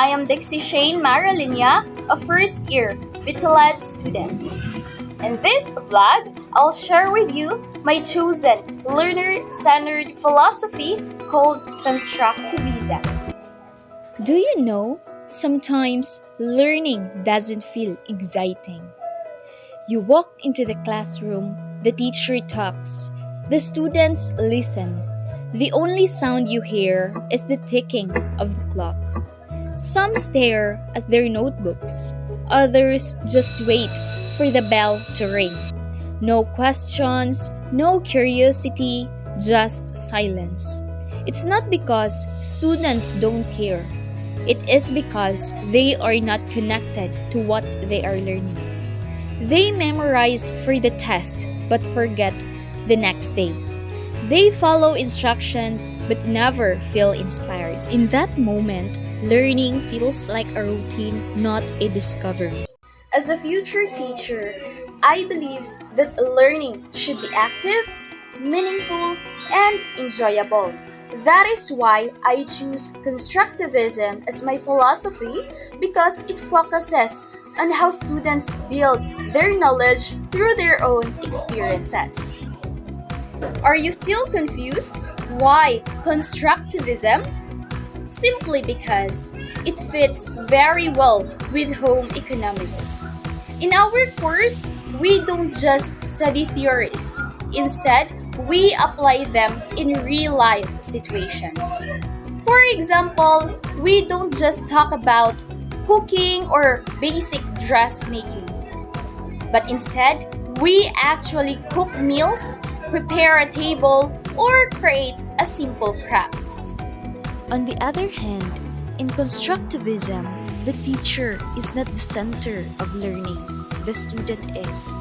I am Dixie Shane Maralinia, a first-year Vitalad student. In this vlog, I'll share with you my chosen learner-centered philosophy called constructivism. Do you know, sometimes learning doesn't feel exciting. You walk into the classroom, the teacher talks, the students listen. The only sound you hear is the ticking of the clock. Some stare at their notebooks, others just wait for the bell to ring. No questions, no curiosity, just silence. It's not because students don't care. It is because they are not connected to what they are learning. They memorize for the test but forget the next day. They follow instructions but never feel inspired. In that moment, learning feels like a routine, not a discovery. As a future teacher, I believe that learning should be active, meaningful, and enjoyable. That is why I choose constructivism as my philosophy because it focuses on how students build their knowledge through their own experiences. Are you still confused? Why constructivism? Simply because it fits very well with home economics. In our course, we don't just study theories. Instead, we apply them in real-life situations. For example, we don't just talk about cooking or basic dressmaking, but instead, we actually cook meals, prepare a table, or create a simple crafts. On the other hand, in constructivism, the teacher is not the center of learning, the student is.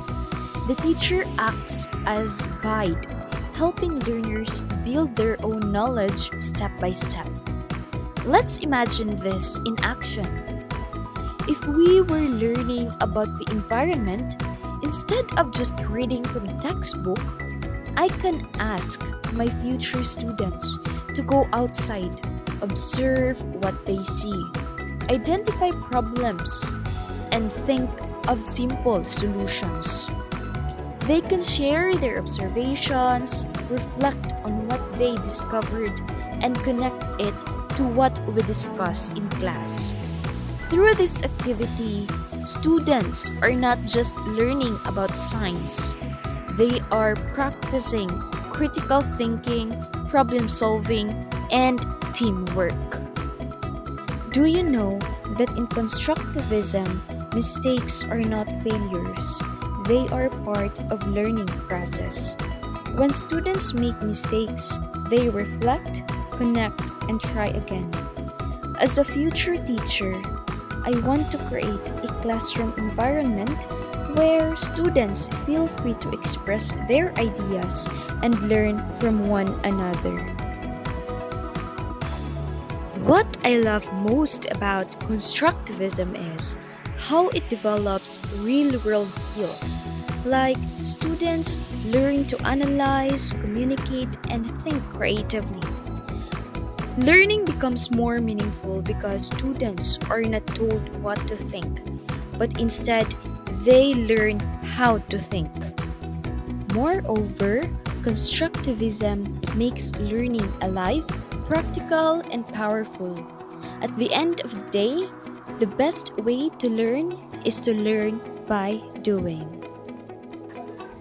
The teacher acts as guide, helping learners build their own knowledge step by step. Let's imagine this in action. If we were learning about the environment, instead of just reading from a textbook, I can ask my future students to go outside, observe what they see, identify problems, and think of simple solutions. They can share their observations, reflect on what they discovered, and connect it to what we discuss in class. Through this activity, students are not just learning about science. They are practicing critical thinking, problem solving, and teamwork. Do you know that in constructivism, mistakes are not failures? They are part of learning process. When students make mistakes, they reflect, connect, and try again. As a future teacher, I want to create a classroom environment where students feel free to express their ideas and learn from one another. What I love most about constructivism is how it develops real-world skills, like students learn to analyze, communicate, and think creatively. Learning becomes more meaningful because students are not told what to think, but instead, they learn how to think. Moreover, constructivism makes learning alive, practical, and powerful. At the end of the day, the best way to learn is to learn by doing.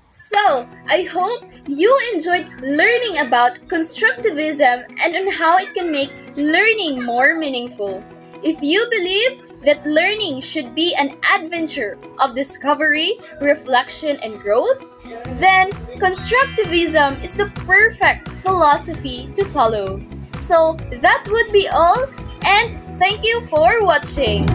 So, I hope you enjoyed learning about constructivism and on how it can make learning more meaningful. If you believe that learning should be an adventure of discovery, reflection, and growth, then constructivism is the perfect philosophy to follow. So, that would be all, and thank you for watching.